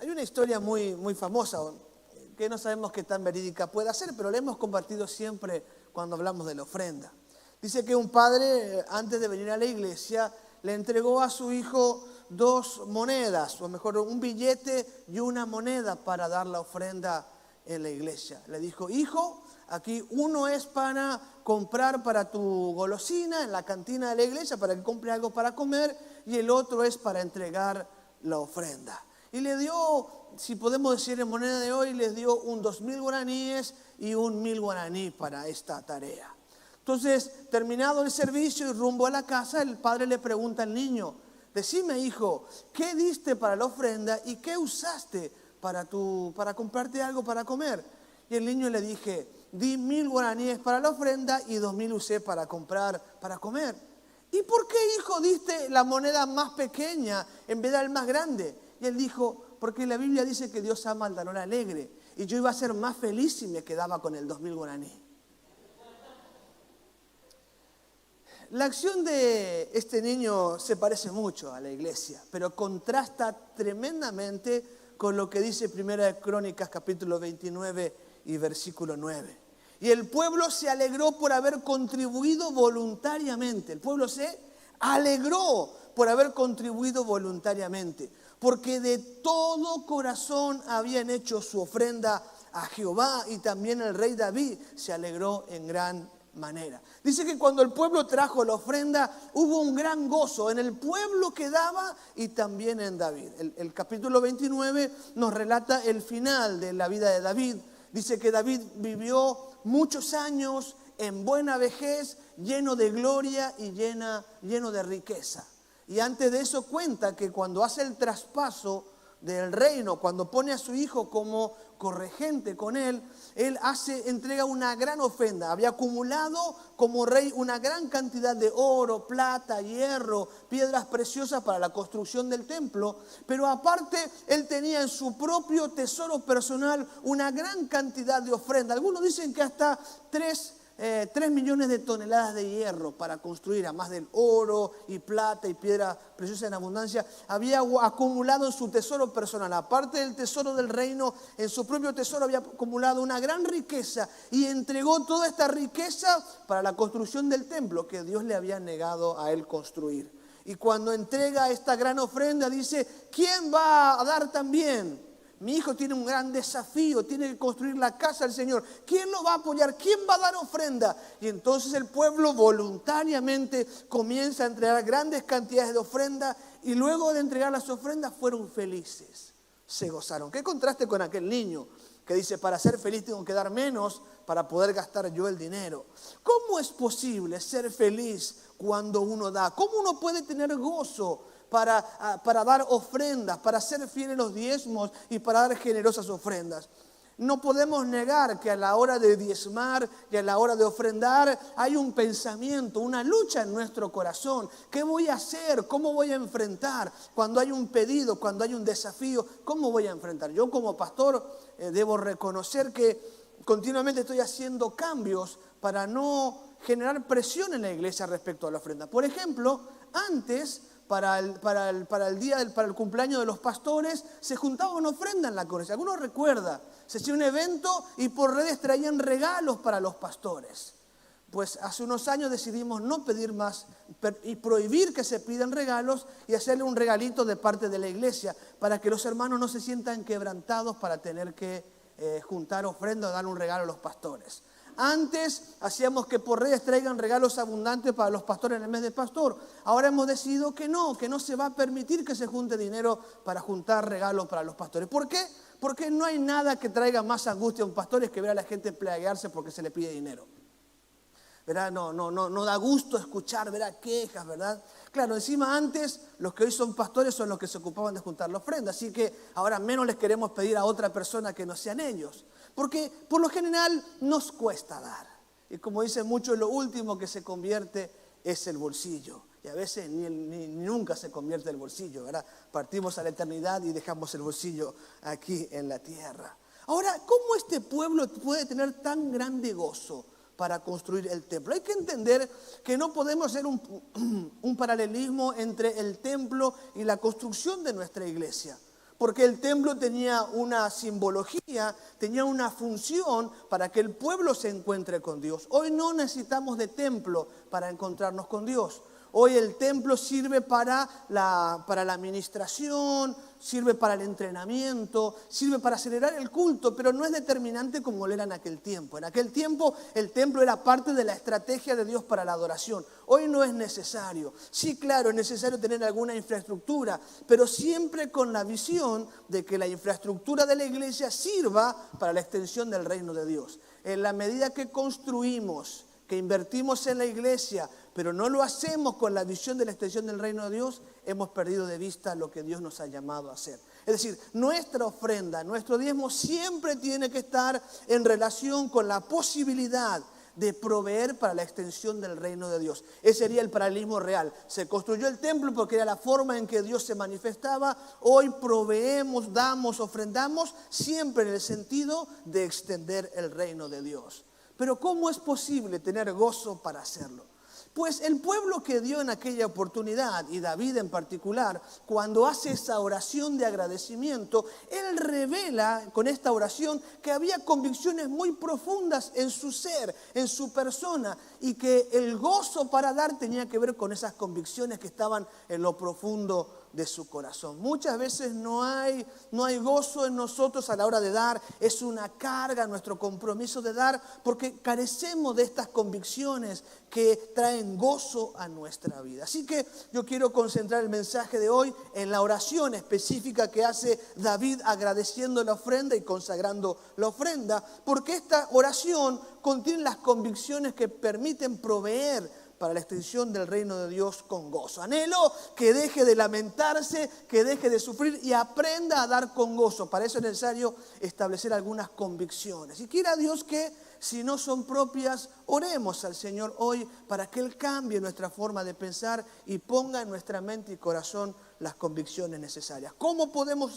Hay una historia muy, muy famosa que no sabemos qué tan verídica pueda ser, pero la hemos compartido siempre cuando hablamos de la ofrenda. Dice que un padre, antes de venir a la iglesia, le entregó a su hijo 2 monedas, o mejor, un billete y una moneda para dar la ofrenda en la iglesia. Le dijo: hijo, aquí uno es para comprar para tu golosina en la cantina de la iglesia, para que compre algo para comer, y el otro es para entregar la ofrenda. Y le dio, si podemos decir en moneda de hoy, les dio un 2,000 guaraníes y un 1,000 guaraní para esta tarea. Entonces, terminado el servicio y rumbo a la casa, el padre le pregunta al niño: decime, hijo, ¿qué diste para la ofrenda y qué usaste para comprarte algo para comer? Y el niño le dije: di 1,000 guaraníes para la ofrenda y 2,000 usé para comprar, para comer. ¿Y por qué, hijo, diste la moneda más pequeña en vez del más grande? Y él dijo: porque la Biblia dice que Dios ama al dador alegre, y yo iba a ser más feliz si me quedaba con el 2,000 guaraní. La acción de este niño se parece mucho a la iglesia, pero contrasta tremendamente con lo que dice Primera de Crónicas, capítulo 29 y versículo 9. Y el pueblo se alegró por haber contribuido voluntariamente. El pueblo se alegró por haber contribuido voluntariamente, porque de todo corazón habían hecho su ofrenda a Jehová, y también el rey David se alegró en gran manera. Dice que cuando el pueblo trajo la ofrenda, hubo un gran gozo en el pueblo que daba y también en David. El capítulo 29 nos relata el final de la vida de David. Dice que David vivió muchos años en buena vejez, lleno de gloria y lleno de riqueza. Y antes de eso cuenta que cuando hace el traspaso del reino, cuando pone a su hijo como corregente con él entrega una gran ofrenda. Había acumulado como rey una gran cantidad de oro, plata, hierro, piedras preciosas para la construcción del templo, pero aparte él tenía en su propio tesoro personal una gran cantidad de ofrenda. Algunos dicen que hasta 3 millones de toneladas de hierro para construir, además del oro y plata y piedra preciosa en abundancia, había acumulado en su tesoro personal. Aparte del tesoro del reino, en su propio tesoro había acumulado una gran riqueza, y entregó toda esta riqueza para la construcción del templo que Dios le había negado a él construir. Y cuando entrega esta gran ofrenda, dice: ¿quién va a dar también? Mi hijo tiene un gran desafío, tiene que construir la casa del Señor. ¿Quién lo va a apoyar? ¿Quién va a dar ofrenda? Y entonces el pueblo voluntariamente comienza a entregar grandes cantidades de ofrenda, y luego de entregar las ofrendas fueron felices, se gozaron. ¿Qué contraste con aquel niño que dice: para ser feliz tengo que dar menos para poder gastar yo el dinero? ¿Cómo es posible ser feliz cuando uno da? ¿Cómo uno puede tener gozo para dar ofrendas, para ser fiel en los diezmos y para dar generosas ofrendas? No podemos negar que a la hora de diezmar y a la hora de ofrendar hay un pensamiento, una lucha en nuestro corazón. ¿Qué voy a hacer? ¿Cómo voy a enfrentar? Cuando hay un pedido, cuando hay un desafío, ¿cómo voy a enfrentar? Yo como pastor debo reconocer que continuamente estoy haciendo cambios para no generar presión en la iglesia respecto a la ofrenda. Por ejemplo, antes, para el cumpleaños de los pastores, se juntaba una ofrenda en la iglesia. Algunos recuerdan, se hacía un evento y por redes traían regalos para los pastores. Pues hace unos años decidimos no pedir más y prohibir que se pidan regalos, y hacerle un regalito de parte de la iglesia para que los hermanos no se sientan quebrantados para tener que juntar ofrenda o dar un regalo a los pastores. Antes hacíamos que por redes traigan regalos abundantes para los pastores en el mes del pastor. Ahora hemos decidido que no se va a permitir que se junte dinero para juntar regalos para los pastores. ¿Por qué? Porque no hay nada que traiga más angustia a un pastor es que ver a la gente plaguearse porque se le pide dinero. ¿Verdad? No da gusto escuchar, ¿verdad?, quejas, ¿verdad? Claro, encima antes los que hoy son pastores son los que se ocupaban de juntar la ofrenda, así que ahora menos les queremos pedir a otra persona que no sean ellos. Porque por lo general nos cuesta dar. Y como dicen muchos, lo último que se convierte es el bolsillo. Y a veces ni nunca se convierte el bolsillo, ¿verdad? Partimos a la eternidad y dejamos el bolsillo aquí en la tierra. Ahora, ¿cómo este pueblo puede tener tan grande gozo para construir el templo? Hay que entender que no podemos hacer un paralelismo entre el templo y la construcción de nuestra iglesia. Porque el templo tenía una simbología, tenía una función para que el pueblo se encuentre con Dios. Hoy no necesitamos de templo para encontrarnos con Dios. Hoy el templo sirve para la administración, sirve para el entrenamiento, sirve para acelerar el culto, pero no es determinante como lo era en aquel tiempo. En aquel tiempo el templo era parte de la estrategia de Dios para la adoración. Hoy no es necesario. Sí, claro, es necesario tener alguna infraestructura, pero siempre con la visión de que la infraestructura de la iglesia sirva para la extensión del reino de Dios. En la medida que construimos, que invertimos en la iglesia, pero no lo hacemos con la visión de la extensión del reino de Dios, hemos perdido de vista lo que Dios nos ha llamado a hacer. Es decir, nuestra ofrenda, nuestro diezmo siempre tiene que estar en relación con la posibilidad de proveer para la extensión del reino de Dios. Ese sería el paralelismo real. Se construyó el templo porque era la forma en que Dios se manifestaba. Hoy proveemos, damos, ofrendamos, siempre en el sentido de extender el reino de Dios. Pero ¿cómo es posible tener gozo para hacerlo? Pues el pueblo que dio en aquella oportunidad, y David en particular, cuando hace esa oración de agradecimiento, él revela con esta oración que había convicciones muy profundas en su ser, en su persona, y que el gozo para dar tenía que ver con esas convicciones que estaban en lo profundo de su corazón. Muchas veces no hay gozo en nosotros a la hora de dar, es una carga nuestro compromiso de dar, porque carecemos de estas convicciones que traen gozo a nuestra vida. Así que yo quiero concentrar el mensaje de hoy en la oración específica que hace David agradeciendo la ofrenda y consagrando la ofrenda, porque esta oración contiene las convicciones que permiten proveer para la extensión del reino de Dios con gozo. Anhelo que deje de lamentarse, que deje de sufrir y aprenda a dar con gozo. Para eso es necesario establecer algunas convicciones. Y quiera Dios que, si no son propias, oremos al Señor hoy para que Él cambie nuestra forma de pensar y ponga en nuestra mente y corazón las convicciones necesarias. ¿Cómo podemos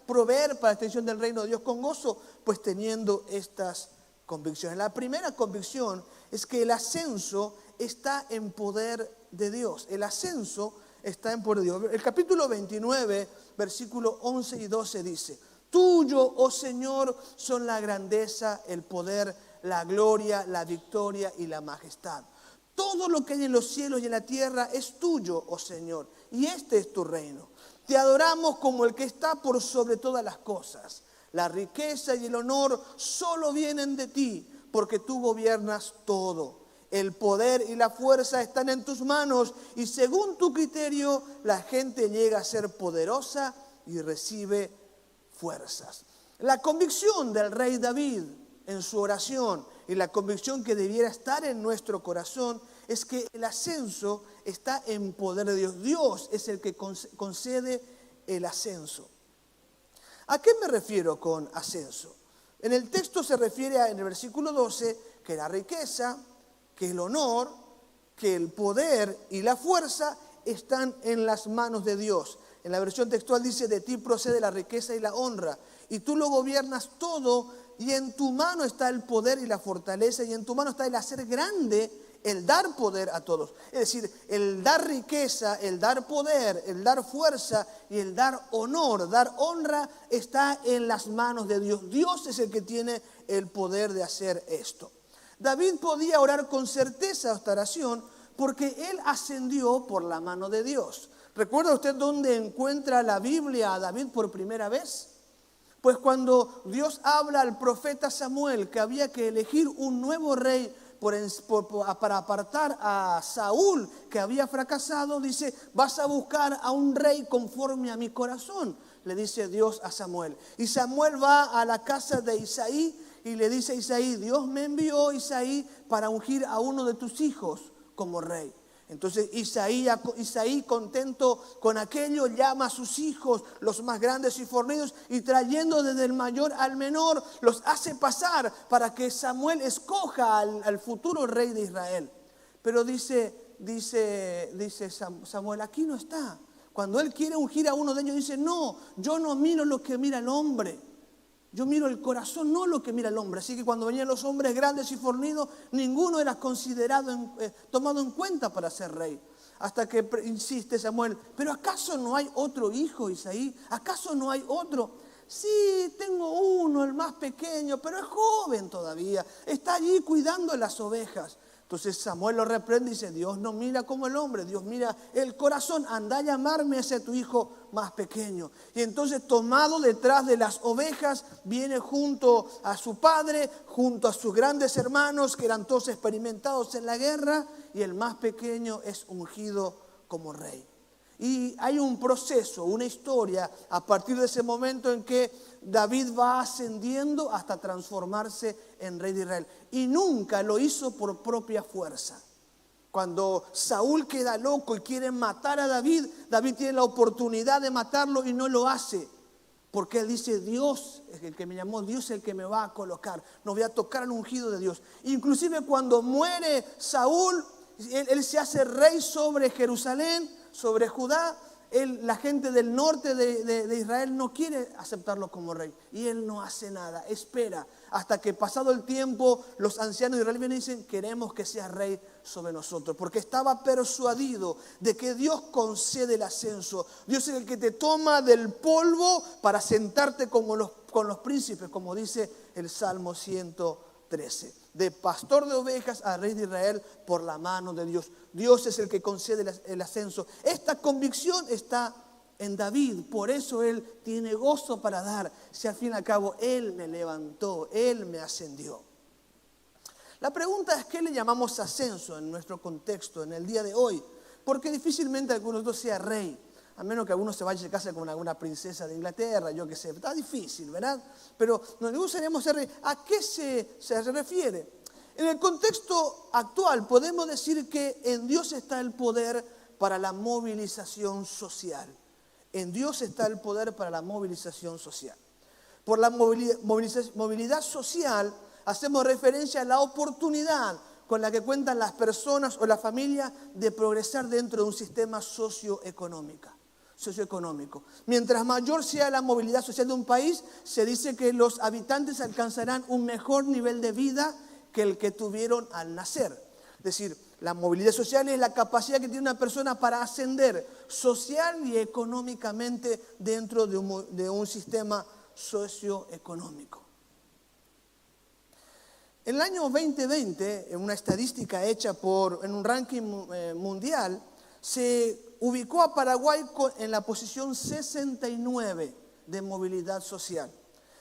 proveer para la extensión del reino de Dios con gozo? Pues teniendo estas convicciones. La primera convicción es que el ascenso está en poder de Dios. El ascenso está en poder de Dios. El capítulo 29, versículos 11 y 12 dice: Tuyo, oh Señor, son la grandeza, el poder, la gloria, la victoria y la majestad. Todo lo que hay en los cielos y en la tierra es tuyo, oh Señor, y este es tu reino. Te adoramos como el que está por sobre todas las cosas. La riqueza y el honor solo vienen de ti, porque tú gobiernas todo. El poder y la fuerza están en tus manos y según tu criterio la gente llega a ser poderosa y recibe fuerzas. La convicción del rey David en su oración y la convicción que debiera estar en nuestro corazón es que el ascenso está en poder de Dios. Dios es el que concede el ascenso. ¿A qué me refiero con ascenso? En el texto se refiere en el versículo 12 que la riqueza, que el honor, que el poder y la fuerza están en las manos de Dios. En la versión textual dice: de ti procede la riqueza y la honra, y tú lo gobiernas todo, y en tu mano está el poder y la fortaleza, y en tu mano está el hacer grande, el dar poder a todos. Es decir, el dar riqueza, el dar poder, el dar fuerza y el dar honor, dar honra, está en las manos de Dios. Dios es el que tiene el poder de hacer esto. David podía orar con certeza esta oración porque él ascendió por la mano de Dios. ¿Recuerda usted dónde encuentra la Biblia a David por primera vez? Pues cuando Dios habla al profeta Samuel que había que elegir un nuevo rey para apartar a Saúl que había fracasado, dice: vas a buscar a un rey conforme a mi corazón, le dice Dios a Samuel. Y Samuel va a la casa de Isaí y le dice a Isaí: Dios me envió, Isaí, para ungir a uno de tus hijos como rey. Entonces Isaí, contento con aquello, llama a sus hijos, los más grandes y fornidos, y trayendo desde el mayor al menor, los hace pasar para que Samuel escoja al futuro rey de Israel. Pero dice Samuel: aquí no está. Cuando él quiere ungir a uno de ellos, dice: no, yo no miro lo que mira el hombre. Yo miro el corazón, no lo que mira el hombre. Así que cuando venían los hombres grandes y fornidos, ninguno era considerado, tomado en cuenta para ser rey. hasta que insiste Samuel, ¿pero acaso no hay otro hijo, Isaí? ¿Acaso no hay otro? Sí, tengo uno, el más pequeño, pero es joven todavía. Está allí cuidando las ovejas. Entonces Samuel lo reprende y dice, Dios no mira como el hombre, Dios mira el corazón. Anda a llamarme a ese tu hijo más pequeño. Y entonces, tomado detrás de las ovejas, viene junto a su padre, junto a sus grandes hermanos, que eran todos experimentados en la guerra, y el más pequeño es ungido como rey. Y hay un proceso, una historia a partir de ese momento en que David va ascendiendo hasta transformarse en rey de Israel. Y nunca lo hizo por propia fuerza. Cuando Saúl queda loco y quiere matar a David, David tiene la oportunidad de matarlo y no lo hace. Porque él dice, Dios es el que me llamó, Dios es el que me va a colocar. No voy a tocar al ungido de Dios. Inclusive cuando muere Saúl, él se hace rey sobre Jerusalén, sobre Judá. La gente del norte de Israel no quiere aceptarlo como rey. Y él no hace nada, espera hasta que pasado el tiempo los ancianos de Israel vienen y dicen, queremos que seas rey sobre nosotros. Porque estaba persuadido de que Dios concede el ascenso. Dios es el que te toma del polvo para sentarte con los príncipes, como dice el Salmo 113. De pastor de ovejas a rey de Israel por la mano de Dios. Dios es el que concede el ascenso. Esta convicción está en David, por eso él tiene gozo para dar. Si al fin y al cabo él me levantó, él me ascendió. La pregunta es, ¿qué le llamamos ascenso en nuestro contexto, en el día de hoy? Porque difícilmente alguno de nosotros sea rey. A menos que alguno se vaya a casa con alguna princesa de Inglaterra, yo qué sé. Está difícil, ¿verdad? Pero no gustaríamos ser rey. ¿A qué se refiere? En el contexto actual podemos decir que en Dios está el poder para la movilización social. En Dios está el poder para la movilización social. Por la movilidad social hacemos referencia a la oportunidad con la que cuentan las personas o la familia de progresar dentro de un sistema socioeconómico. Mientras mayor sea la movilidad social de un país, se dice que los habitantes alcanzarán un mejor nivel de vida que el que tuvieron al nacer. Es decir, la movilidad social es la capacidad que tiene una persona para ascender social y económicamente dentro de un sistema socioeconómico. En el año 2020, en una estadística hecha en un ranking mundial, se ubicó a Paraguay en la posición 69 de movilidad social.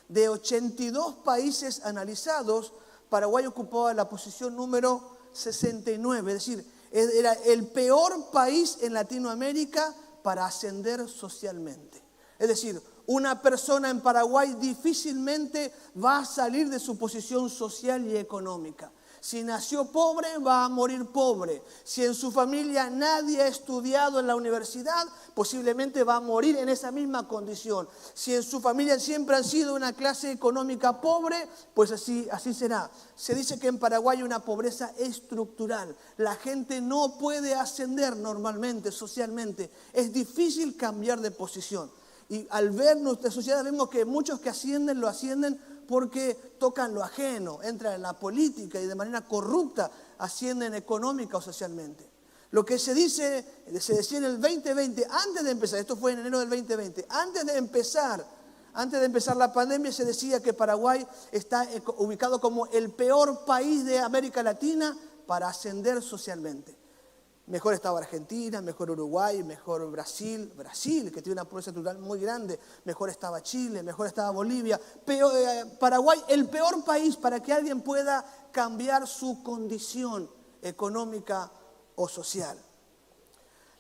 De 82 países analizados, Paraguay ocupaba la posición número 69, es decir, era el peor país en Latinoamérica para ascender socialmente. Es decir, una persona en Paraguay difícilmente va a salir de su posición social y económica. Si nació pobre, va a morir pobre. Si en su familia nadie ha estudiado en la universidad, posiblemente va a morir en esa misma condición. Si en su familia siempre han sido una clase económica pobre, pues así será. Se dice que en Paraguay hay una pobreza estructural. La gente no puede ascender normalmente, socialmente. Es difícil cambiar de posición. Y al ver nuestra sociedad vemos que muchos que ascienden, lo ascienden porque tocan lo ajeno, entran en la política y de manera corrupta ascienden económica o socialmente. Lo que se decía en el 2020, antes de empezar, esto fue en enero del 2020, antes de empezar la pandemia, se decía que Paraguay está ubicado como el peor país de América Latina para ascender socialmente. Mejor estaba Argentina, mejor Uruguay, mejor Brasil, que tiene una pobreza estructural muy grande. Mejor estaba Chile, mejor estaba Bolivia. Paraguay, el peor país para que alguien pueda cambiar su condición económica o social.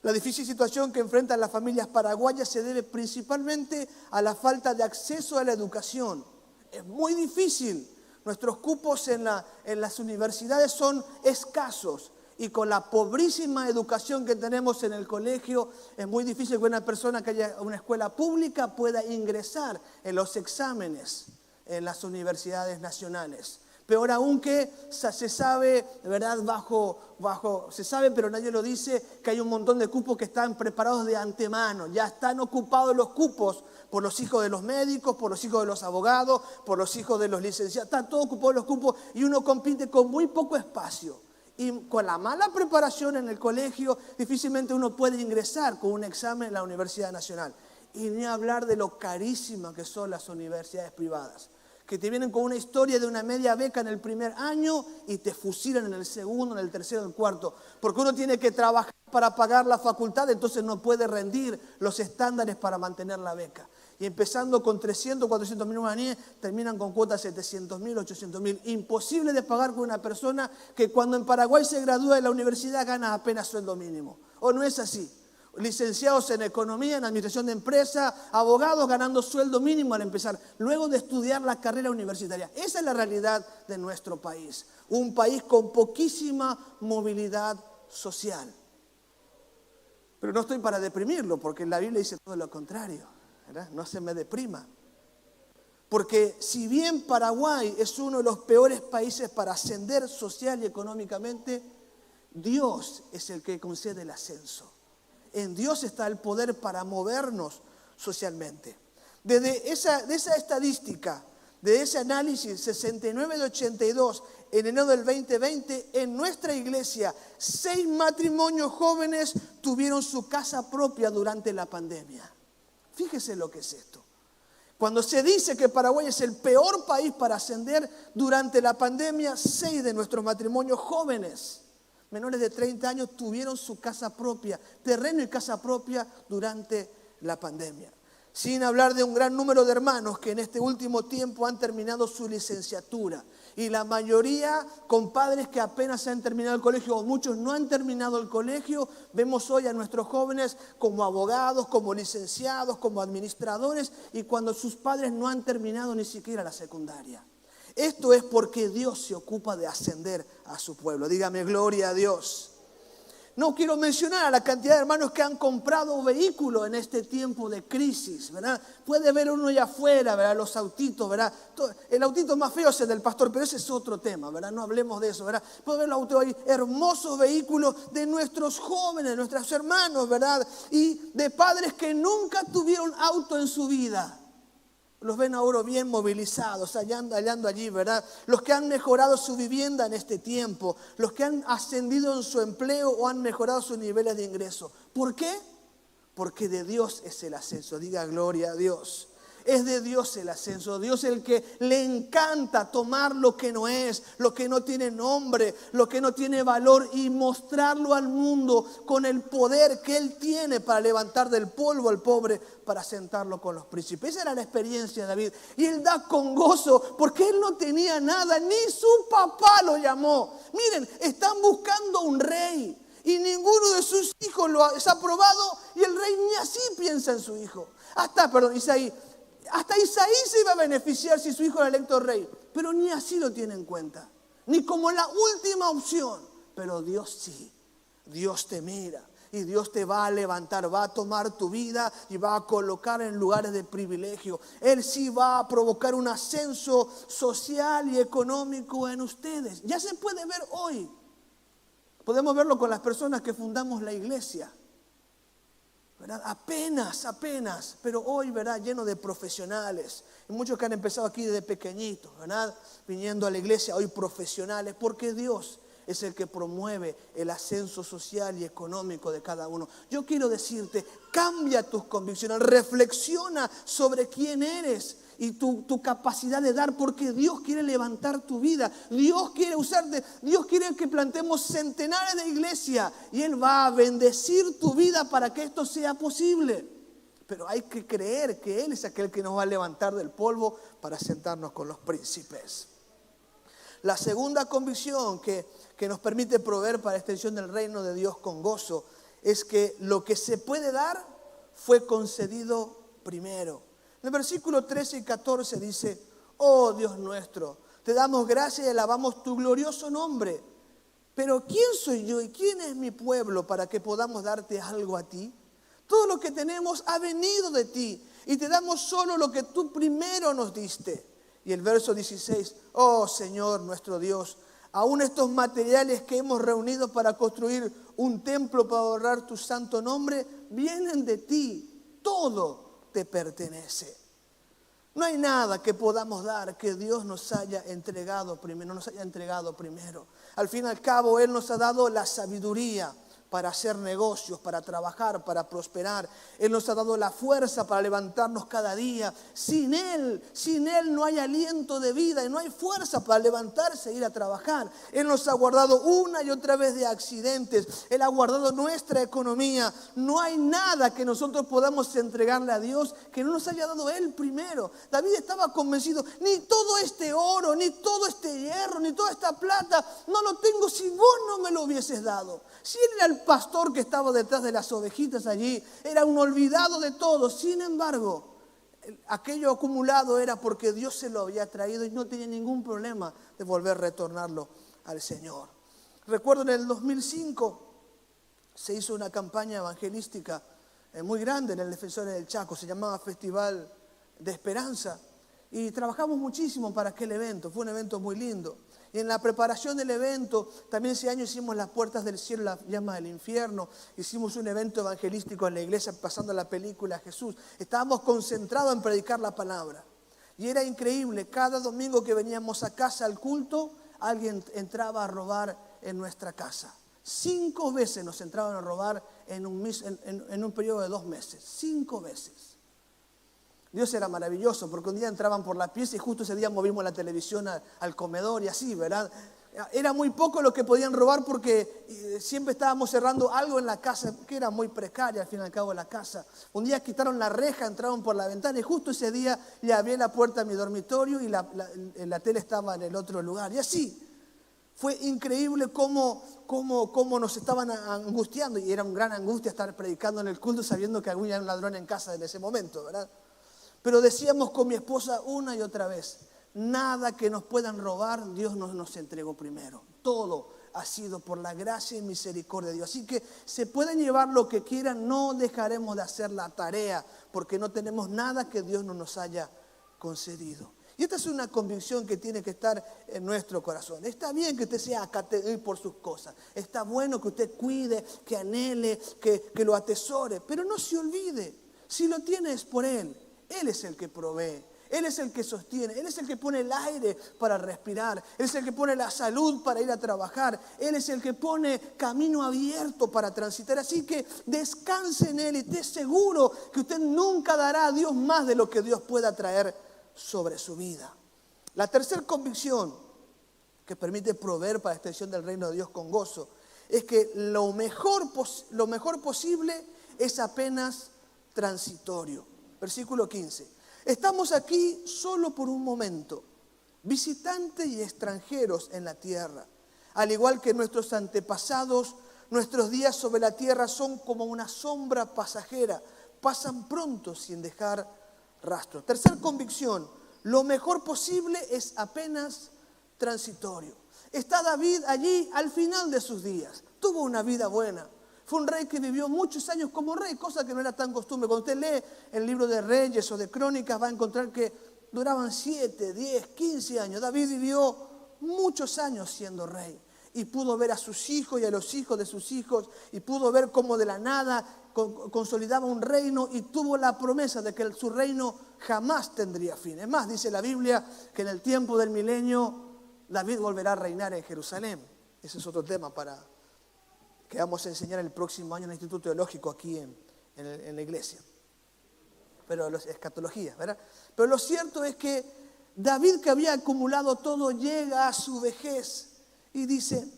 La difícil situación que enfrentan las familias paraguayas se debe principalmente a la falta de acceso a la educación. Es muy difícil. Nuestros cupos en las universidades son escasos. Y con la pobrísima educación que tenemos en el colegio, es muy difícil que una persona que haya una escuela pública pueda ingresar en los exámenes en las universidades nacionales. Peor aún que se sabe, de verdad, se sabe, pero nadie lo dice, que hay un montón de cupos que están preparados de antemano. Ya están ocupados los cupos por los hijos de los médicos, por los hijos de los abogados, por los hijos de los licenciados. Están todos ocupados los cupos y uno compite con muy poco espacio. Y con la mala preparación en el colegio, difícilmente uno puede ingresar con un examen en la Universidad Nacional. Y ni hablar de lo carísimas que son las universidades privadas, que te vienen con una historia de una media beca en el primer año y te fusilan en el segundo, en el tercero, en el cuarto. Porque uno tiene que trabajar para pagar la facultad, entonces no puede rendir los estándares para mantener la beca. Y empezando con 300, 400 mil guaraníes, terminan con cuotas 700 mil, 800 mil. Imposible de pagar con una persona que cuando en Paraguay se gradúa de la universidad gana apenas sueldo mínimo. ¿O no es así? Licenciados en economía, en administración de empresas, abogados ganando sueldo mínimo al empezar, luego de estudiar la carrera universitaria. Esa es la realidad de nuestro país. Un país con poquísima movilidad social. Pero no estoy para deprimirlo, porque la Biblia dice todo lo contrario, ¿verdad? No se me deprima. Porque si bien Paraguay es uno de los peores países para ascender social y económicamente, Dios es el que concede el ascenso. En Dios está el poder para movernos socialmente. De esa estadística, de ese análisis, 69 de 82, en enero del 2020, en nuestra iglesia, 6 matrimonios jóvenes tuvieron su casa propia durante la pandemia. Fíjese lo que es esto. Cuando se dice que Paraguay es el peor país para ascender, durante la pandemia, 6 de nuestros matrimonios jóvenes, menores de 30 años, tuvieron su casa propia, terreno y casa propia durante la pandemia. Sin hablar de un gran número de hermanos que en este último tiempo han terminado su licenciatura. Y la mayoría con padres que apenas han terminado el colegio o muchos no han terminado el colegio. Vemos hoy a nuestros jóvenes como abogados, como licenciados, como administradores y cuando sus padres no han terminado ni siquiera la secundaria. Esto es porque Dios se ocupa de ascender a su pueblo. Dígame, gloria a Dios. No quiero mencionar a la cantidad de hermanos que han comprado vehículos en este tiempo de crisis, ¿verdad? Puede ver uno allá afuera, ¿verdad? Los autitos, ¿verdad? El autito más feo es el del pastor, pero ese es otro tema, ¿verdad? No hablemos de eso, ¿verdad? Puede ver los autos ahí, hermosos vehículos de nuestros jóvenes, de nuestros hermanos, ¿verdad? Y de padres que nunca tuvieron auto en su vida. Los ven ahora bien movilizados, hallando allí, ¿verdad? Los que han mejorado su vivienda en este tiempo, los que han ascendido en su empleo o han mejorado sus niveles de ingreso. ¿Por qué? Porque de Dios es el ascenso. Diga gloria a Dios. Es de Dios el ascenso. Dios es el que le encanta tomar lo que no es, lo que no tiene nombre, lo que no tiene valor y mostrarlo al mundo con el poder que Él tiene para levantar del polvo al pobre, para sentarlo con los príncipes. Esa era la experiencia de David. Y él da con gozo porque él no tenía nada, ni su papá lo llamó. Miren, están buscando un rey y ninguno de sus hijos lo ha aprobado y el rey ni así piensa en su hijo. Hasta Isaí se iba a beneficiar si su hijo era electo rey, pero ni así lo tiene en cuenta, ni como la última opción. Pero Dios sí, Dios te mira y Dios te va a levantar, va a tomar tu vida y va a colocar en lugares de privilegio. Él sí va a provocar un ascenso social y económico en ustedes. Ya se puede ver hoy, podemos verlo con las personas que fundamos la iglesia. ¿Verdad? Apenas, pero hoy, ¿verdad? Lleno de profesionales. Y muchos que han empezado aquí desde pequeñitos, ¿verdad? Viniendo a la iglesia, hoy profesionales, porque Dios es el que promueve el ascenso social y económico de cada uno. Yo quiero decirte, cambia tus convicciones, reflexiona sobre quién eres y tu capacidad de dar, porque Dios quiere levantar tu vida. Dios quiere usarte, Dios quiere que plantemos centenares de iglesias y Él va a bendecir tu vida para que esto sea posible. Pero hay que creer que Él es aquel que nos va a levantar del polvo para sentarnos con los príncipes. La segunda convicción que nos permite proveer para la extensión del reino de Dios con gozo es que lo que se puede dar fue concedido primero. En el versículo 13 y 14 dice: oh Dios nuestro, te damos gracias y alabamos tu glorioso nombre. Pero ¿quién soy yo y quién es mi pueblo para que podamos darte algo a ti? Todo lo que tenemos ha venido de ti y te damos solo lo que tú primero nos diste. Y el verso 16, oh Señor nuestro Dios, aún estos materiales que hemos reunido para construir un templo para honrar tu santo nombre, vienen de ti, todo te pertenece. No hay nada que podamos dar que Dios nos haya entregado primero. Al fin y al cabo, Él nos ha dado la sabiduría para hacer negocios, para trabajar, para prosperar. Él nos ha dado la fuerza para levantarnos cada día. Sin Él no hay aliento de vida y no hay fuerza para levantarse e ir a trabajar. Él nos ha guardado una y otra vez de accidentes. Él ha guardado nuestra economía. No hay nada que nosotros podamos entregarle a Dios que no nos haya dado Él primero. David estaba convencido, ni todo este oro, ni todo este hierro, ni toda esta plata, no lo tengo si vos no me lo hubieses dado. Si Él era el pastor que estaba detrás de las ovejitas allí, era un olvidado de todo. Sin embargo, aquello acumulado era porque Dios se lo había traído y no tenía ningún problema de volver a retornarlo al Señor. Recuerdo en el 2005 se hizo una campaña evangelística muy grande en el Defensores del Chaco, se llamaba Festival de Esperanza y trabajamos muchísimo para aquel evento, fue un evento muy lindo. Y en la preparación del evento, también ese año hicimos las puertas del cielo, la llama del infierno. Hicimos un evento evangelístico en la iglesia pasando la película Jesús. Estábamos concentrados en predicar la palabra. Y era increíble, cada domingo que veníamos a casa al culto, alguien entraba a robar en nuestra casa. 5 veces nos entraban a robar en un periodo de 2 meses. 5 veces. Dios era maravilloso porque un día entraban por la pieza y justo ese día movimos la televisión al comedor y así, ¿verdad? Era muy poco lo que podían robar porque siempre estábamos cerrando algo en la casa que era muy precaria al fin y al cabo de la casa. Un día quitaron la reja, entraron por la ventana y justo ese día le abrí la puerta a mi dormitorio y la tele estaba en el otro lugar. Y así fue increíble cómo nos estaban angustiando y era una gran angustia estar predicando en el culto sabiendo que había un ladrón en casa en ese momento, ¿verdad? Pero decíamos con mi esposa una y otra vez, nada que nos puedan robar, Dios nos entregó primero. Todo ha sido por la gracia y misericordia de Dios. Así que se pueden llevar lo que quieran, no dejaremos de hacer la tarea, porque no tenemos nada que Dios no nos haya concedido. Y esta es una convicción que tiene que estar en nuestro corazón. Está bien que usted sea acatedril por sus cosas. Está bueno que usted cuide, que anhele, que lo atesore. Pero no se olvide, si lo tiene es por Él. Él es el que provee, Él es el que sostiene, Él es el que pone el aire para respirar, Él es el que pone la salud para ir a trabajar, Él es el que pone camino abierto para transitar. Así que descanse en Él y esté seguro que usted nunca dará a Dios más de lo que Dios pueda traer sobre su vida. La tercera convicción que permite proveer para la extensión del reino de Dios con gozo es que lo mejor posible es apenas transitorio. Versículo 15. Estamos aquí solo por un momento, visitantes y extranjeros en la tierra. Al igual que nuestros antepasados, nuestros días sobre la tierra son como una sombra pasajera. Pasan pronto sin dejar rastro. Tercera convicción, lo mejor posible es apenas transitorio. Está David allí al final de sus días. Tuvo una vida buena. Fue un rey que vivió muchos años como rey, cosa que no era tan costumbre. Cuando usted lee el libro de Reyes o de Crónicas, va a encontrar que duraban 7, 10, 15 años. David vivió muchos años siendo rey. Y pudo ver a sus hijos y a los hijos de sus hijos. Y pudo ver cómo de la nada consolidaba un reino. Y tuvo la promesa de que su reino jamás tendría fin. Es más, dice la Biblia que en el tiempo del milenio David volverá a reinar en Jerusalén. Ese es otro tema que vamos a enseñar el próximo año en el Instituto Teológico aquí en la iglesia. Pero escatología, ¿verdad? Pero lo cierto es que David, que había acumulado todo, llega a su vejez y dice,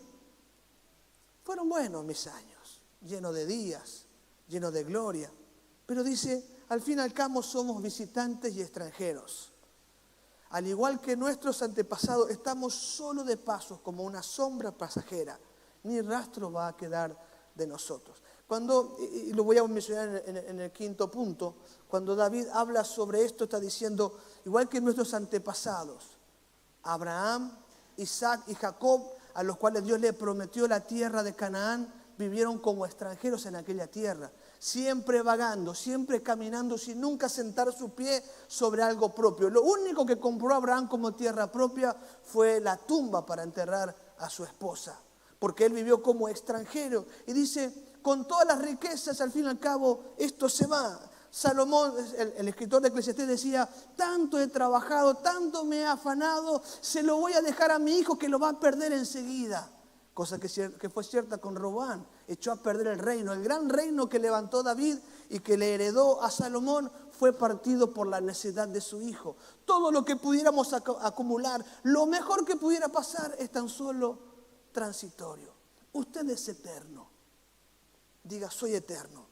fueron buenos mis años, llenos de días, llenos de gloria. Pero dice, al fin y al cabo somos visitantes y extranjeros. Al igual que nuestros antepasados, estamos solo de paso como una sombra pasajera. Ni rastro va a quedar de nosotros. Y lo voy a mencionar en el quinto punto, cuando David habla sobre esto, está diciendo, igual que nuestros antepasados, Abraham, Isaac y Jacob, a los cuales Dios le prometió la tierra de Canaán, vivieron como extranjeros en aquella tierra, siempre vagando, siempre caminando, sin nunca sentar su pie sobre algo propio. Lo único que compró Abraham como tierra propia fue la tumba para enterrar a su esposa, porque él vivió como extranjero. Y dice, con todas las riquezas, al fin y al cabo, esto se va. Salomón, el escritor de Eclesiastés, decía, tanto he trabajado, tanto me he afanado, se lo voy a dejar a mi hijo que lo va a perder enseguida. Cosa que fue cierta con Roboam, echó a perder el reino. El gran reino que levantó David y que le heredó a Salomón fue partido por la necedad de su hijo. Todo lo que pudiéramos acumular, lo mejor que pudiera pasar es tan solo transitorio. Usted es eterno. Diga, soy eterno.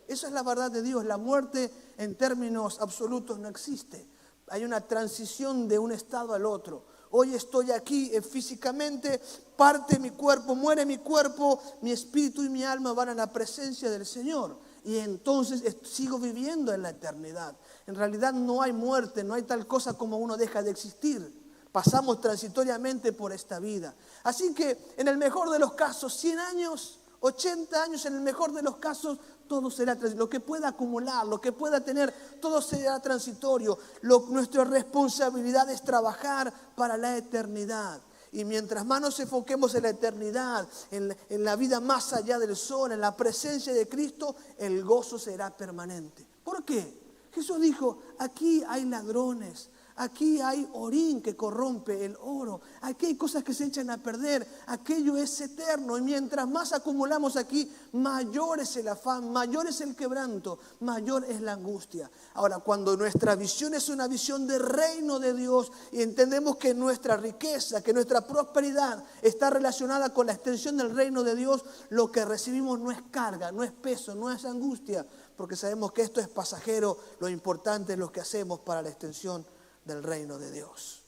Esa es la verdad de Dios. La muerte en términos absolutos no existe. Hay una transición de un estado al otro. Hoy estoy aquí físicamente, parte mi cuerpo, muere mi cuerpo, mi espíritu y mi alma van a la presencia del Señor. Y entonces sigo viviendo en la eternidad. En realidad no hay muerte, no hay tal cosa como uno deja de existir. Pasamos transitoriamente por esta vida. Así que en el mejor de los casos, 100 años, 80 años, en el mejor de los casos, todo será transitorio. Lo que pueda acumular, lo que pueda tener, todo será transitorio. Nuestra responsabilidad es trabajar para la eternidad. Y mientras más nos enfoquemos en la eternidad, en la vida más allá del sol, en la presencia de Cristo, el gozo será permanente. ¿Por qué? Jesús dijo, aquí hay ladrones. Aquí hay orín que corrompe el oro. Aquí hay cosas que se echan a perder. Aquello es eterno. Y mientras más acumulamos aquí, mayor es el afán, mayor es el quebranto, mayor es la angustia. Ahora, cuando nuestra visión es una visión de reino de Dios y entendemos que nuestra riqueza, que nuestra prosperidad está relacionada con la extensión del reino de Dios, lo que recibimos no es carga, no es peso, no es angustia, porque sabemos que esto es pasajero. Lo importante es lo que hacemos para la extensión del reino de Dios.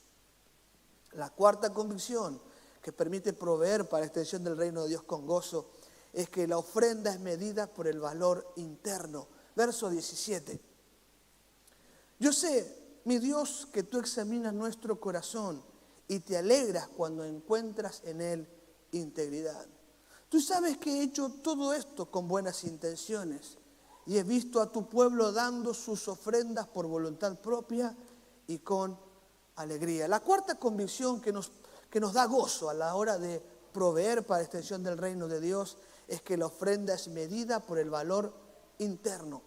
La cuarta convicción que permite proveer para la extensión del reino de Dios con gozo es que la ofrenda es medida por el valor interno. Verso 17. Yo sé, mi Dios, que tú examinas nuestro corazón y te alegras cuando encuentras en él integridad. Tú sabes que he hecho todo esto con buenas intenciones y he visto a tu pueblo dando sus ofrendas por voluntad propia y con alegría. La cuarta convicción que nos da gozo a la hora de proveer para la extensión del reino de Dios es que la ofrenda es medida por el valor interno.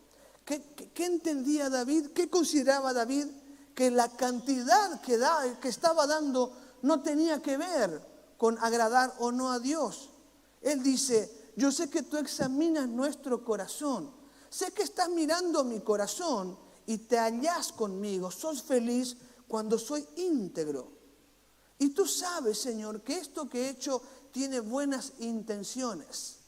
¿Qué entendía David? ¿Qué consideraba David? Que la cantidad que estaba dando no tenía que ver con agradar o no a Dios. Él dice, yo sé que tú examinas nuestro corazón. Sé que estás mirando mi corazón y te hallás conmigo, sos feliz cuando soy íntegro. Y tú sabes, Señor, que esto que he hecho tiene buenas intenciones.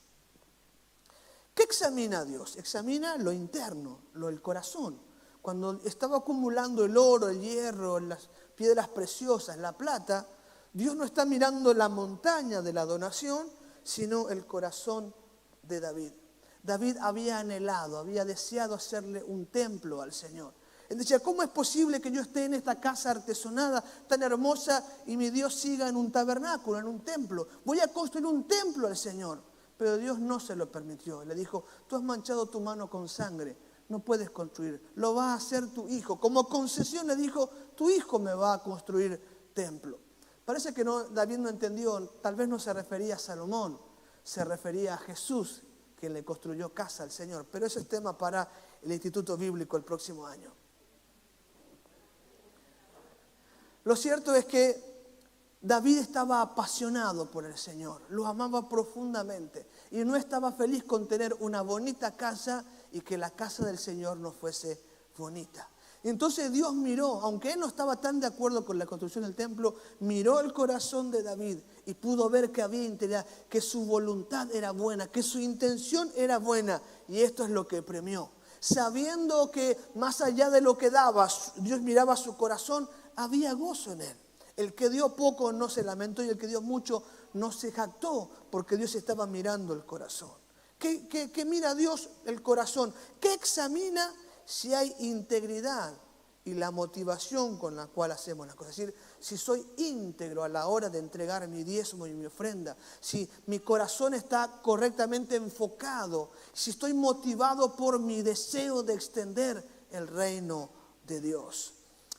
¿Qué examina Dios? Examina lo interno, el corazón. Cuando estaba acumulando el oro, el hierro, las piedras preciosas, la plata, Dios no está mirando la montaña de la donación, sino el corazón de David. David había anhelado, había deseado hacerle un templo al Señor. Él decía, ¿cómo es posible que yo esté en esta casa artesonada tan hermosa y mi Dios siga en un tabernáculo, en un templo? Voy a construir un templo al Señor. Pero Dios no se lo permitió. Le dijo, tú has manchado tu mano con sangre, no puedes construir, lo va a hacer tu hijo. Como concesión le dijo, tu hijo me va a construir templo. Parece que David no entendió, tal vez no se refería a Salomón, se refería a Jesús, quien le construyó casa al Señor. Pero ese es tema para el Instituto Bíblico el próximo año. Lo cierto es que David estaba apasionado por el Señor, lo amaba profundamente y no estaba feliz con tener una bonita casa y que la casa del Señor no fuese bonita. Entonces Dios miró, aunque él no estaba tan de acuerdo con la construcción del templo, miró el corazón de David y pudo ver que había integridad, que su voluntad era buena, que su intención era buena, y esto es lo que premió. Sabiendo que más allá de lo que daba, Dios miraba su corazón, había gozo en él. El que dio poco no se lamentó y el que dio mucho no se jactó, porque Dios estaba mirando el corazón. ¿Qué mira Dios? El corazón. ¿Qué examina? Si hay integridad y la motivación con la cual hacemos las cosas. Es decir, si soy íntegro a la hora de entregar mi diezmo y mi ofrenda, si mi corazón está correctamente enfocado, si estoy motivado por mi deseo de extender el reino de Dios.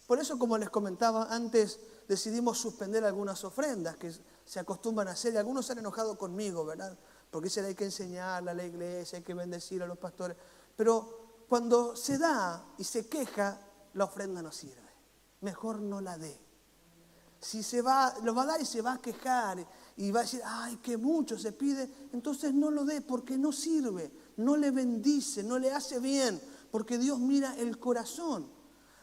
Por eso, como les comentaba antes, decidimos suspender algunas ofrendas que se acostumbran a hacer, y algunos se han enojado conmigo, ¿verdad? Porque dicen hay que enseñarle a la iglesia, hay que bendecir a los pastores. Pero cuando se da y se queja, la ofrenda no sirve. Mejor no la dé. Si lo va a dar y se va a quejar y va a decir, ay, que mucho se pide, entonces no lo dé porque no sirve, no le bendice, no le hace bien, porque Dios mira el corazón.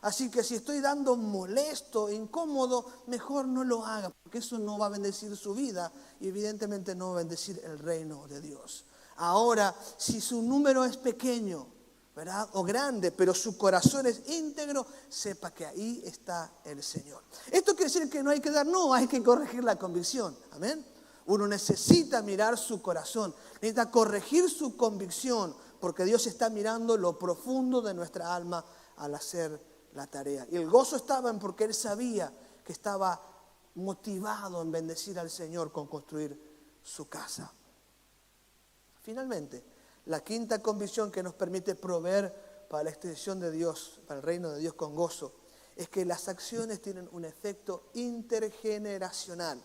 Así que si estoy dando molesto, incómodo, mejor no lo haga, porque eso no va a bendecir su vida y evidentemente no va a bendecir el reino de Dios. Ahora, si su número es pequeño, ¿verdad? O grande, pero su corazón es íntegro, sepa que ahí está el Señor. ¿Esto quiere decir que no hay que dar? No, hay que corregir la convicción. Amén. Uno necesita mirar su corazón, necesita corregir su convicción, porque Dios está mirando lo profundo de nuestra alma al hacer la tarea. Y el gozo estaba en porque él sabía que estaba motivado en bendecir al Señor con construir su casa. Finalmente, la quinta convicción que nos permite proveer para la extensión de Dios, para el reino de Dios con gozo, es que las acciones tienen un efecto intergeneracional.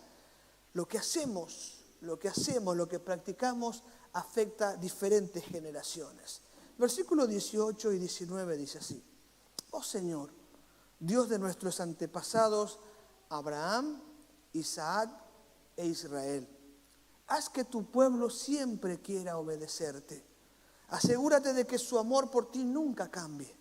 Lo que hacemos, lo que practicamos, afecta a diferentes generaciones. Versículos 18 y 19 dice así: Oh Señor, Dios de nuestros antepasados, Abraham, Isaac e Israel, haz que tu pueblo siempre quiera obedecerte. Asegúrate de que su amor por ti nunca cambie.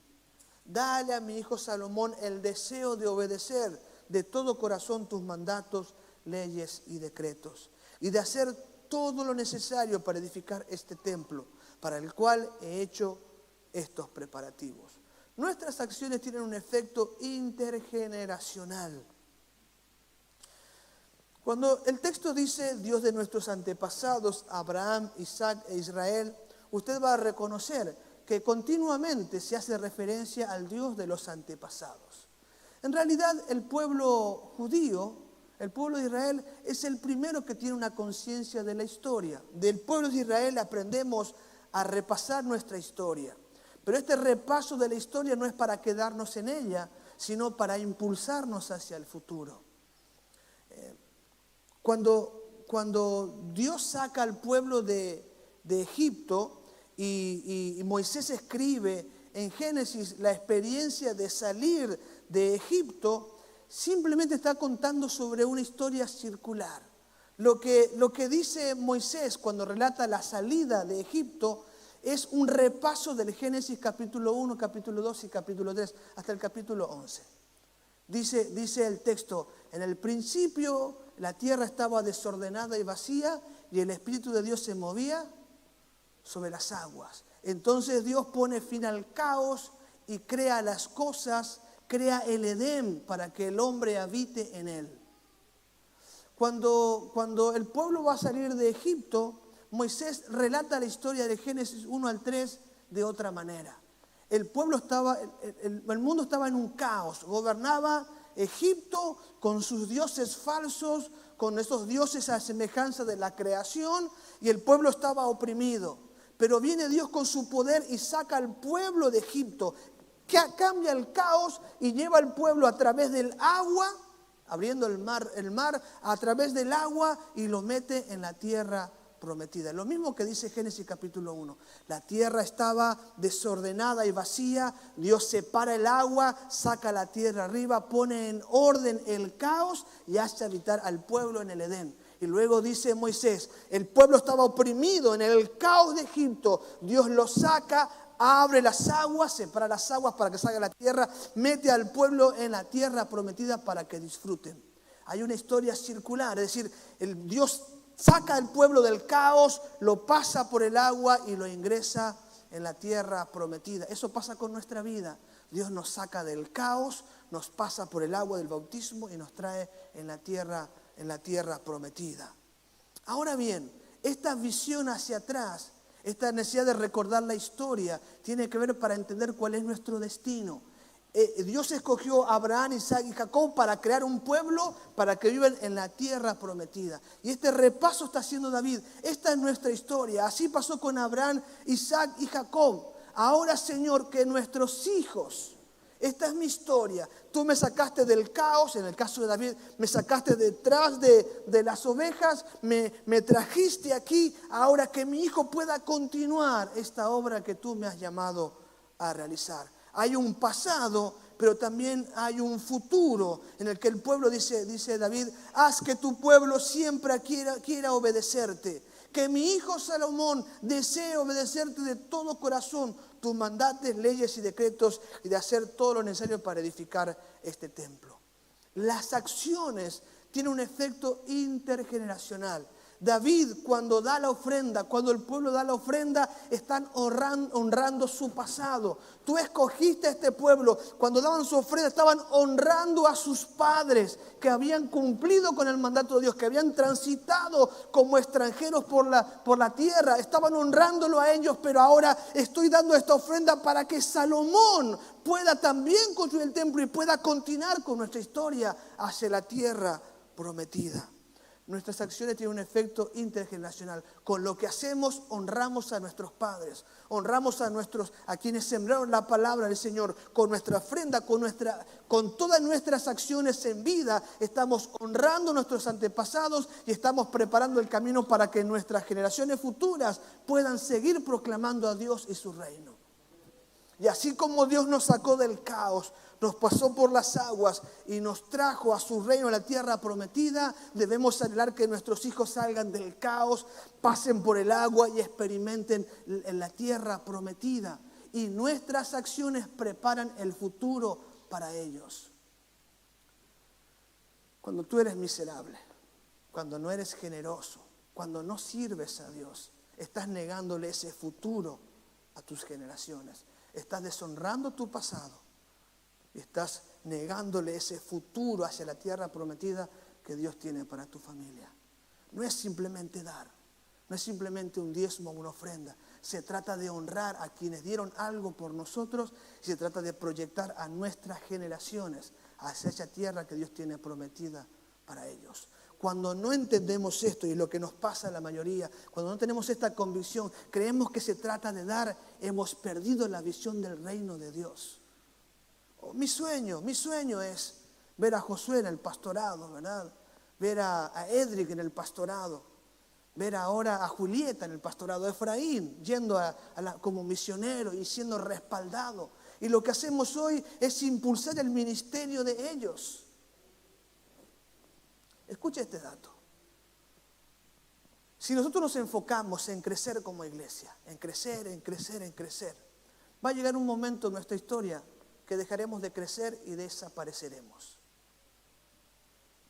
Dale a mi hijo Salomón el deseo de obedecer de todo corazón tus mandatos, leyes y decretos, y de hacer todo lo necesario para edificar este templo, para el cual he hecho estos preparativos. Nuestras acciones tienen un efecto intergeneracional. Cuando el texto dice Dios de nuestros antepasados, Abraham, Isaac e Israel, usted va a reconocer que continuamente se hace referencia al Dios de los antepasados. En realidad, el pueblo judío, el pueblo de Israel, es el primero que tiene una conciencia de la historia. Del pueblo de Israel aprendemos a repasar nuestra historia. Pero este repaso de la historia no es para quedarnos en ella, sino para impulsarnos hacia el futuro. Cuando Dios saca al pueblo de Egipto y Moisés escribe en Génesis la experiencia de salir de Egipto, simplemente está contando sobre una historia circular. Lo que dice Moisés cuando relata la salida de Egipto es un repaso del Génesis capítulo 1, capítulo 2 y capítulo 3 hasta el capítulo 11. Dice el texto: en el principio la tierra estaba desordenada y vacía y el Espíritu de Dios se movía sobre las aguas. Entonces Dios pone fin al caos y crea las cosas, crea el Edén para que el hombre habite en él. Cuando el pueblo va a salir de Egipto, Moisés relata la historia de Génesis 1 al 3 de otra manera. El mundo estaba en un caos, gobernaba Egipto con sus dioses falsos, con esos dioses a semejanza de la creación, y el pueblo estaba oprimido. Pero viene Dios con su poder y saca al pueblo de Egipto, que cambia el caos y lleva al pueblo a través del agua, abriendo el mar a través del agua, y lo mete en la tierra prometida. Lo mismo que dice Génesis capítulo 1. La tierra estaba desordenada y vacía. Dios separa el agua, saca la tierra arriba, pone en orden el caos y hace habitar al pueblo en el Edén. Y luego dice Moisés, el pueblo estaba oprimido en el caos de Egipto. Dios lo saca, abre las aguas, separa las aguas para que salga la tierra, mete al pueblo en la tierra prometida para que disfruten. Hay una historia circular, es decir, Dios saca al pueblo del caos, lo pasa por el agua y lo ingresa en la tierra prometida. Eso pasa con nuestra vida. Dios nos saca del caos, nos pasa por el agua del bautismo y nos trae en la tierra prometida. Ahora bien, esta visión hacia atrás, esta necesidad de recordar la historia, tiene que ver para entender cuál es nuestro destino. Dios escogió a Abraham, Isaac y Jacob para crear un pueblo para que vivan en la tierra prometida. Y este repaso está haciendo David. Esta es nuestra historia. Así pasó con Abraham, Isaac y Jacob. Ahora, Señor, que nuestros hijos, esta es mi historia. Tú me sacaste del caos, en el caso de David, me sacaste detrás de las ovejas, me trajiste aquí. Ahora que mi hijo pueda continuar esta obra que tú me has llamado a realizar. Hay un pasado, pero también hay un futuro en el que el pueblo, dice David, haz que tu pueblo siempre quiera obedecerte. Que mi hijo Salomón desee obedecerte de todo corazón, tus mandatos, leyes y decretos, y de hacer todo lo necesario para edificar este templo. Las acciones tienen un efecto intergeneracional. David, cuando da la ofrenda, cuando el pueblo da la ofrenda, están honrando su pasado. Tú escogiste a este pueblo. Cuando daban su ofrenda, estaban honrando a sus padres que habían cumplido con el mandato de Dios, que habían transitado como extranjeros por la tierra. Estaban honrándolo a ellos, pero ahora estoy dando esta ofrenda para que Salomón pueda también construir el templo y pueda continuar con nuestra historia hacia la tierra prometida. Nuestras acciones tienen un efecto intergeneracional. Con lo que hacemos, honramos a nuestros padres, honramos a quienes sembraron la palabra del Señor. Con nuestra ofrenda, con todas nuestras acciones en vida, estamos honrando a nuestros antepasados y estamos preparando el camino para que nuestras generaciones futuras puedan seguir proclamando a Dios y su reino. Y así como Dios nos sacó del caos, nos pasó por las aguas y nos trajo a su reino, a la tierra prometida, debemos anhelar que nuestros hijos salgan del caos, pasen por el agua y experimenten en la tierra prometida. Y nuestras acciones preparan el futuro para ellos. Cuando tú eres miserable, cuando no eres generoso, cuando no sirves a Dios, estás negándole ese futuro a tus generaciones. Estás deshonrando tu pasado y estás negándole ese futuro hacia la tierra prometida que Dios tiene para tu familia. No es simplemente dar, no es simplemente un diezmo o una ofrenda. Se trata de honrar a quienes dieron algo por nosotros y se trata de proyectar a nuestras generaciones hacia esa tierra que Dios tiene prometida para ellos. Cuando no entendemos esto, y lo que nos pasa a la mayoría, cuando no tenemos esta convicción, creemos que se trata de dar, hemos perdido la visión del reino de Dios. Mi sueño es ver a Josué en el pastorado, ¿verdad? Ver a Edric en el pastorado, ver ahora a Julieta en el pastorado, a Efraín yendo como misionero y siendo respaldado. Y lo que hacemos hoy es impulsar el ministerio de ellos. Escucha este dato. Si nosotros nos enfocamos en crecer como iglesia, en crecer, va a llegar un momento en nuestra historia que dejaremos de crecer y desapareceremos.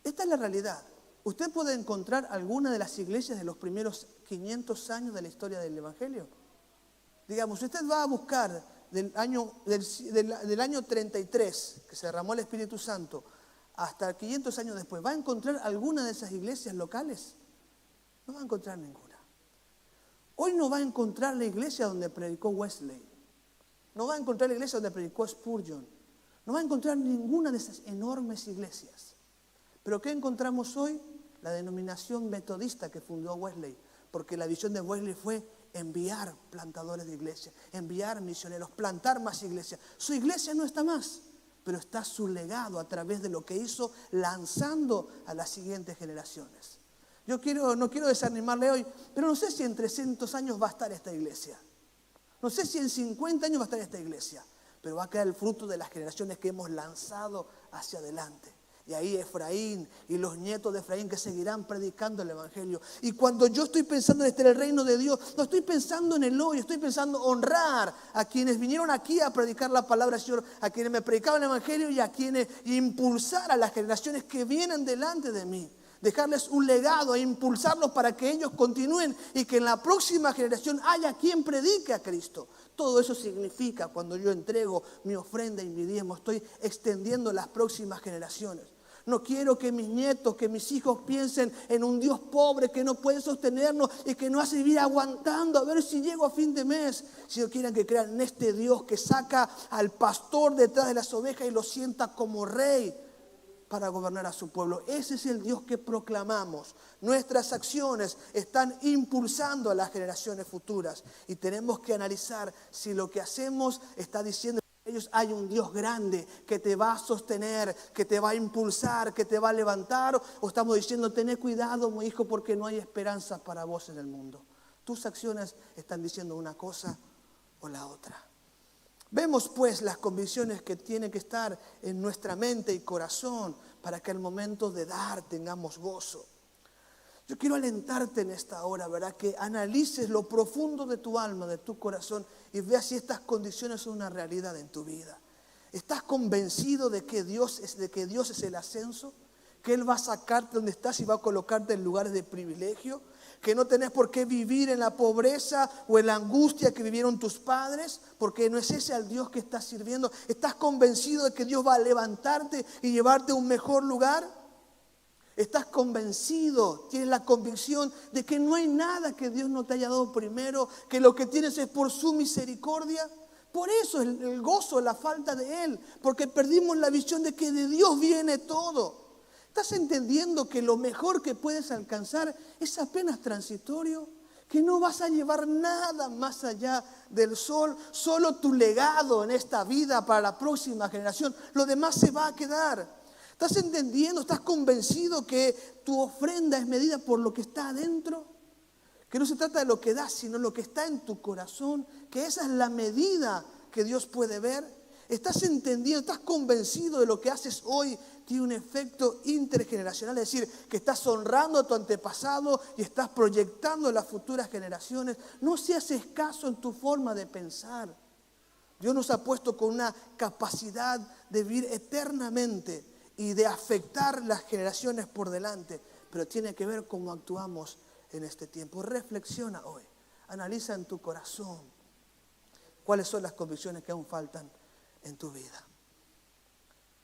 Esta es la realidad. Usted puede encontrar alguna de las iglesias de los primeros 500 años de la historia del Evangelio. Digamos, usted va a buscar del año 33, que se derramó el Espíritu Santo, hasta 500 años después, ¿va a encontrar alguna de esas iglesias locales? No va a encontrar ninguna. Hoy no va a encontrar la iglesia donde predicó Wesley. No va a encontrar la iglesia donde predicó Spurgeon. No va a encontrar ninguna de esas enormes iglesias. ¿Pero qué encontramos hoy? La denominación metodista que fundó Wesley. Porque la visión de Wesley fue enviar plantadores de iglesia, enviar misioneros, plantar más iglesias. Su iglesia no está más, pero está su legado a través de lo que hizo, lanzando a las siguientes generaciones. No quiero desanimarle hoy, pero no sé si en 300 años va a estar esta iglesia. No sé si en 50 años va a estar esta iglesia, pero va a quedar el fruto de las generaciones que hemos lanzado hacia adelante. Y ahí Efraín y los nietos de Efraín que seguirán predicando el Evangelio. Y cuando yo estoy pensando en el reino de Dios, no estoy pensando en el hoy, estoy pensando honrar a quienes vinieron aquí a predicar la palabra del Señor, a quienes me predicaban el Evangelio y impulsar a las generaciones que vienen delante de mí. Dejarles un legado e impulsarlos para que ellos continúen y que en la próxima generación haya quien predique a Cristo. Todo eso significa cuando yo entrego mi ofrenda y mi diezmo, estoy extendiendo las próximas generaciones. No quiero que mis nietos, que mis hijos piensen en un Dios pobre que no puede sostenernos y que nos hace vivir aguantando a ver si llego a fin de mes. Si no quieren que crean en este Dios que saca al pastor detrás de las ovejas y lo sienta como rey para gobernar a su pueblo. Ese es el Dios que proclamamos. Nuestras acciones están impulsando a las generaciones futuras y tenemos que analizar si lo que hacemos está diciendo ellos hay un Dios grande que te va a sostener, que te va a impulsar, que te va a levantar, o estamos diciendo, ten cuidado, mi hijo, porque no hay esperanza para vos en el mundo. Tus acciones están diciendo una cosa o la otra. Vemos pues las convicciones que tienen que estar en nuestra mente y corazón para que al momento de dar tengamos gozo. Yo quiero alentarte en esta hora, ¿verdad? Que analices lo profundo de tu alma, de tu corazón y veas si estas condiciones son una realidad en tu vida. ¿Estás convencido de que Dios es el ascenso? ¿Que Él va a sacarte donde estás y va a colocarte en lugares de privilegio? ¿Que no tenés por qué vivir en la pobreza o en la angustia que vivieron tus padres? Porque no es ese al Dios que estás sirviendo. ¿Estás convencido de que Dios va a levantarte y llevarte a un mejor lugar? ¿Estás convencido, tienes la convicción de que no hay nada que Dios no te haya dado primero, que lo que tienes es por su misericordia? Por eso el gozo, la falta de Él, porque perdimos la visión de que de Dios viene todo. ¿Estás entendiendo que lo mejor que puedes alcanzar es apenas transitorio? Que no vas a llevar nada más allá del sol, solo tu legado en esta vida para la próxima generación, lo demás se va a quedar. ¿Estás entendiendo? ¿Estás convencido que tu ofrenda es medida por lo que está adentro? Que no se trata de lo que das, sino lo que está en tu corazón, que esa es la medida que Dios puede ver. ¿Estás entendiendo? ¿Estás convencido de lo que haces hoy tiene un efecto intergeneracional? Es decir, que estás honrando a tu antepasado y estás proyectando a las futuras generaciones. No seas escaso en tu forma de pensar. Dios nos ha puesto con una capacidad de vivir eternamente y de afectar las generaciones por delante, pero tiene que ver cómo actuamos en este tiempo. Reflexiona hoy, analiza en tu corazón cuáles son las convicciones que aún faltan en tu vida.